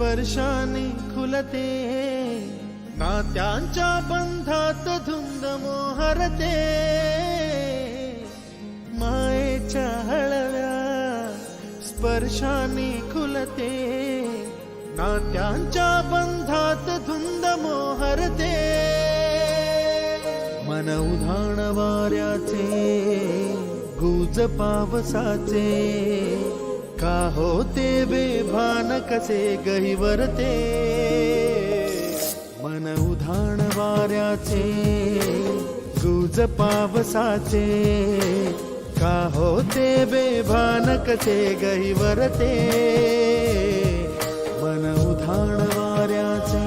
स्पर्शाने खुलते, नात्यांच्या बंधात धुंद मोहरते, मायेच्या हळव्या स्पर्शाने खुलते, नात्यांच्या बंधात धुंद मोहरते, मन उधाण वाऱ्याचे गुज पावसाचे, का होते बेभान कसे गहिवरते, मन उधाण वाऱ्याचे गुज पावसाचे, का होते बेभान कसे गहिवरते, मन उधाण वाऱ्याचे.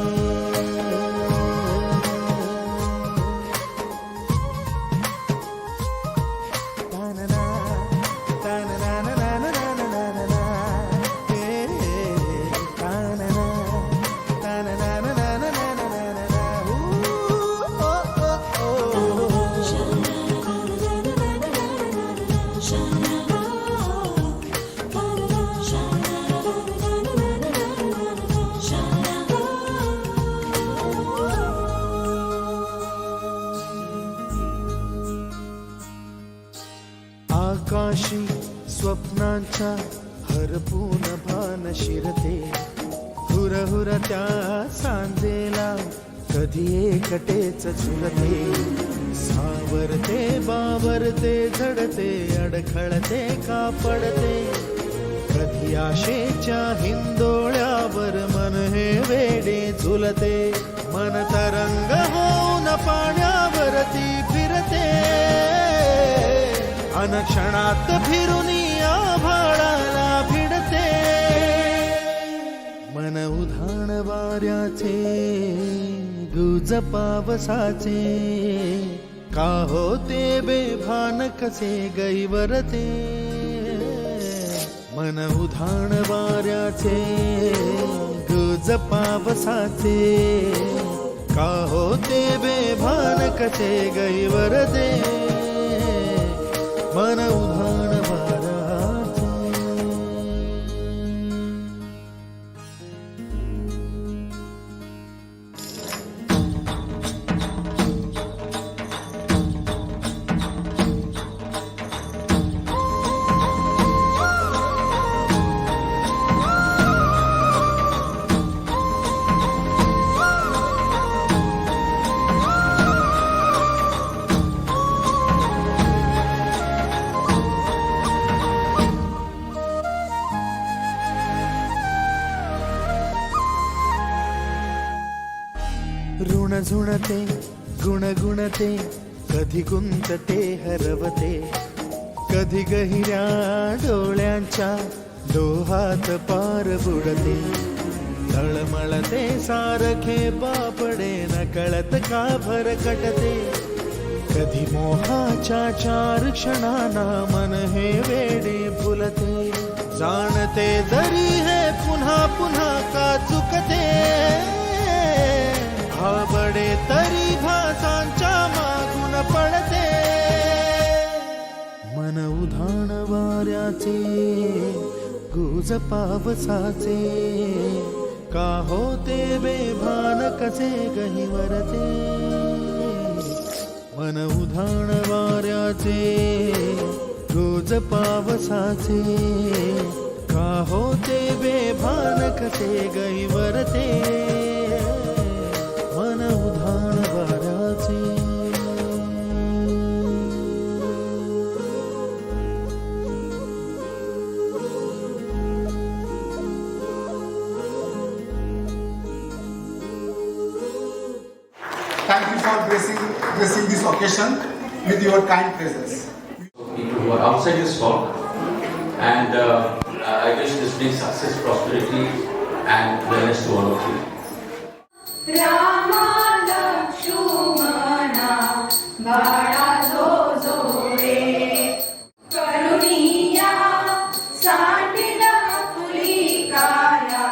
आकाशी स्वप्नांच्या हरपून भान शिरते, हुरहुर त्या सांजेला कधी एकटेच झुलते, सावरते बावरते झडते, अडखळते का पडते, कधी आशेच्या हिंदोळ्यावर मन हे वेडे झुलते, मन तरंग होऊन पाण्यावरती फिरते, अनक्षणात फिरून आभाळाला भिडते, मन उधाण वाऱ्याचे गुज पावसाचे, का होते बेभान कसे गहिवरते, मन उधाण वाऱ्याचे गुज पावसाचे, का होते बेभान कसे गहिवरते, मन उधाण वाऱ्याचे. ऋण झुणते गुणगुणते, कधी गुंतते हरवते, कधी गहिऱ्या डोळ्यांच्या डोहात पार बुडते, तळमळते सारखे बापडे नकळत का भरकटते, कधी मोहाच्या चार क्षणांना मन हे वेडे फुलते, जाणते जरी हे पुन्हा पुन्हा का चुकते, भाबडे तरी भासांच्या मागून पडते, मन उधाण वाऱ्याचे गुज पावसाचे, का होते बेभान कसे गहिवरते, मन उधाण वाऱ्याचे गुज पावसाचे, का होते बेभान कसे गहिवरते, मन उधाण वाऱ्याचे. Thank you for gracing this occasion with your kind presence. People who are outside this hall, and I wish this brings success, prosperity, and wellness to all of you. Rama Lakshmana Bala zo zo re Karuniya Sandila Pulikaya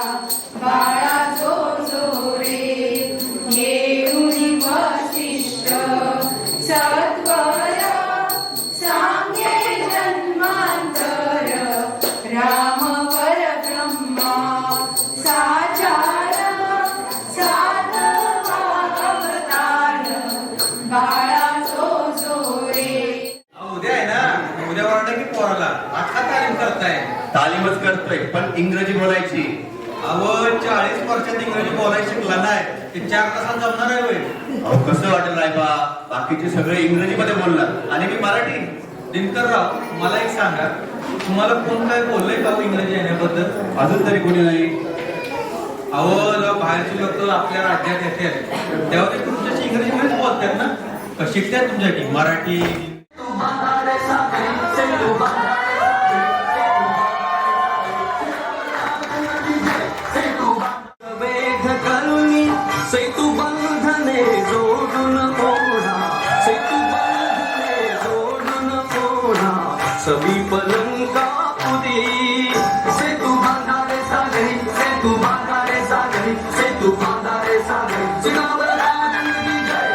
Bala zo zo re Yeuni Vasishta Satvara Samye Janmantara Rama Parabrahma Sacha करताय? तालीमच करतोय पण इंग्रजी बोलायची. अहो 40 वर्षात इंग्रजी बोलायला शिकला नाही ते 4 तासात जमणार आहे होय? अहो कसं वाटेल रायबा, बाकीचे सगळे इंग्रजीमध्ये बोलणार आणि मी मराठी. दिनकरराव, मला एक सांगा, तुम्हाला कोण काय बोललंय का हो इंग्रजी येण्याबद्दल? अजून तरी कोणी नाही. अहो जेव्हा बाहेरचे लोक आपल्या राज्यात येतात तेव्हा ते तुमच्याशी इंग्रजीमध्येच बोलतात ना, का शिकतात तुमच्यासाठी मराठी? सभी पलंका पुदी से तू बांधा रे सागरी, से तू बांधा रे सागरी, से तू बांधा रे सागरी, सिगावर रामचंद्र की जय.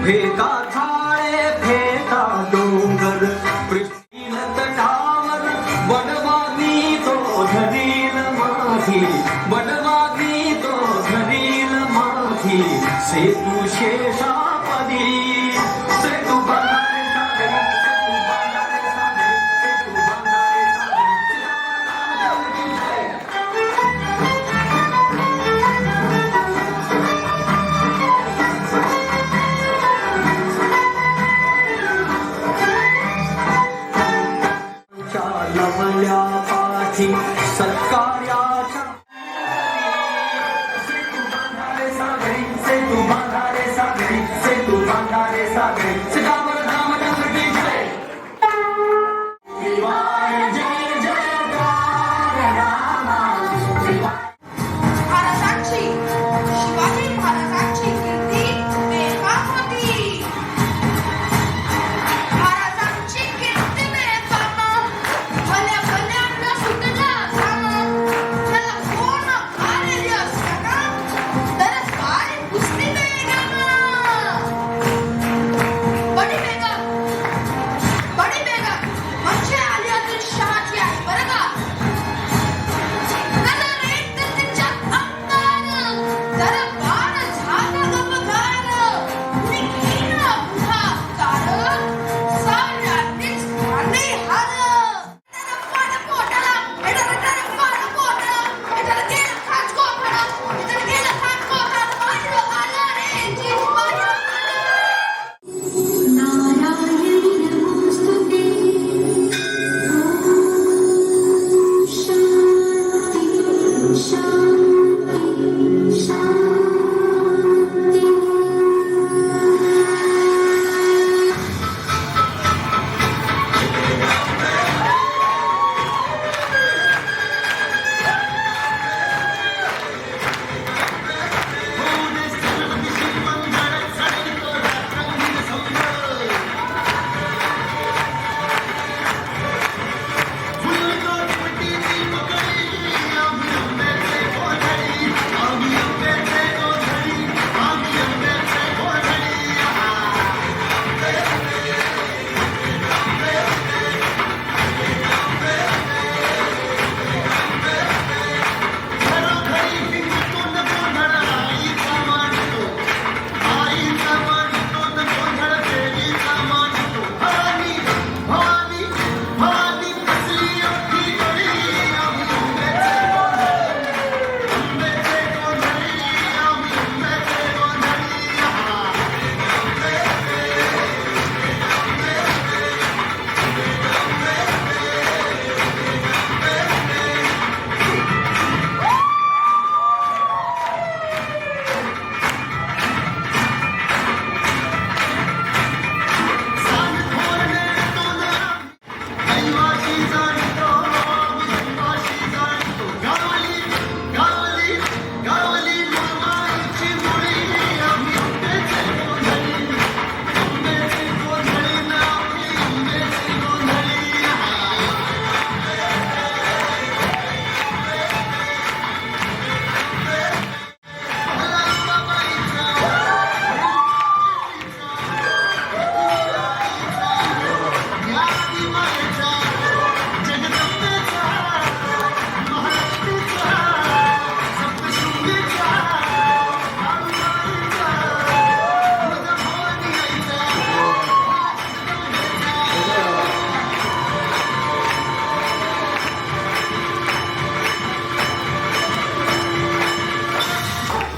फेका झाडे फेका डोंगर पृथ्वीन तटावर वनवानी तो धरील माझी, वनवानी तो धरील माझी, सेतू शेषापदी, सेतू बांधारे सागरी, सेतू बांधारे सागरी, सेतू बांधारे सागरी. लवल्या पाठी सत्कार्याच्या सेतू बांधारे सागरी, सेतू बांधारे सागरी, सेतू बांधारे सागरी, सिगावर रामचंद्र की जय. शिवाय जय जयकार रामा, शिवाय. महाराजांची शिवाजी महाराजांची कीर्ती बेफाम होती. महाराजांची कीर्ती बेफाम, भल्या भल्यांना सुटला घाम. त्याला कोण आलेली असताना तर काय कुस्ती बेगाम. बडी बेगम म्हणजे आली अतुल शहाची आई बरं का. नजर एक तिच्या अंगार, जरा बाण झाला गपगार. निघीन पुढाकार, साऱ्यांनीच भांडे हार. पान पोटाला, एडाला पान पोटाला, एडाला गेला खाच कोपरा, एडाला गेला खाच कोपरा. माझं आलं रे जिव्हाळा. नारायणी नमोस्तुते. शांती शांती शांती.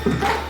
Thank you.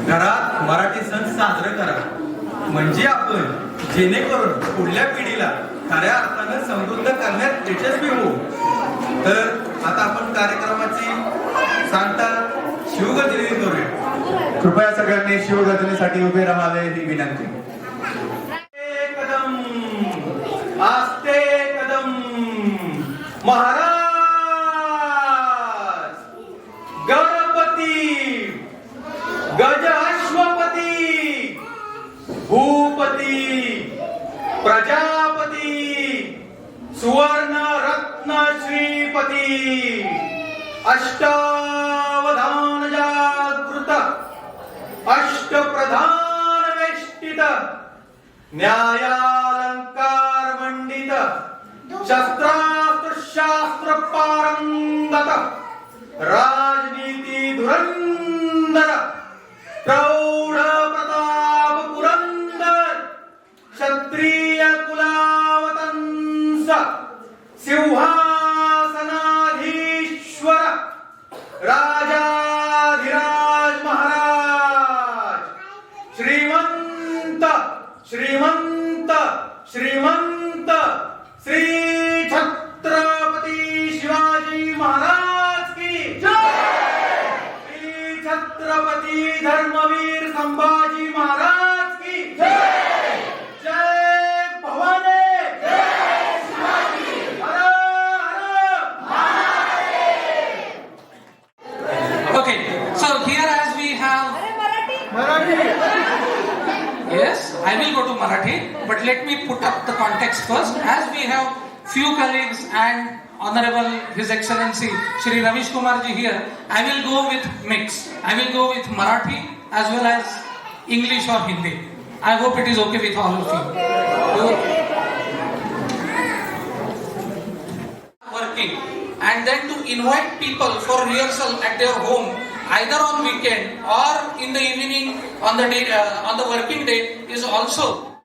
घरात मराठी सण साजरे करा, म्हणजे आपण जेणेकरून पुढल्या पिढीला खऱ्या अर्थानं समृद्ध करण्यात यशस्वी होऊ. तर आता आपण कार्यक्रमाची सांगता शिवगर्जनी करूया. कृपया सगळ्यांनी शिवगर्जनेसाठी उभे राहावे ही विनंती. कदम आस्ते कदम महाराज गणपती गज अश्वपती भूपती प्रजापती सुवर्ण रत्न श्रीपती अष्टावधान जागृत अष्टप्रधान वेष्टित न्यायालंकार मंडित शस्त्रास्त्र शास्त्र पारंगत राजनीती धुरंधर प्रौढ प्रताप पुरंदर क्षत्रिय कुलावतंस सिंहासनाधीश्वर राजाधिराज महाराज श्रीमंत श्रीमंत श्रीमंत श्री छत्रपती शिवाजी महाराज की जय. श्री छत्रपती धर्मवीर संभाजी महाराज की जय. जय भवानी. हर हर. Okay, so here as we have yes, I will go to Marathi, but let me put up the context first. As we have few colleagues and Honorable His Excellency Shri Ravish Kumar ji here, I will go with mix. I will go with Marathi as well as English or Hindi. I hope it is okay with all of you. Working and then to invite people for rehearsal at their home, either on weekend or in the evening on the day on the working day is also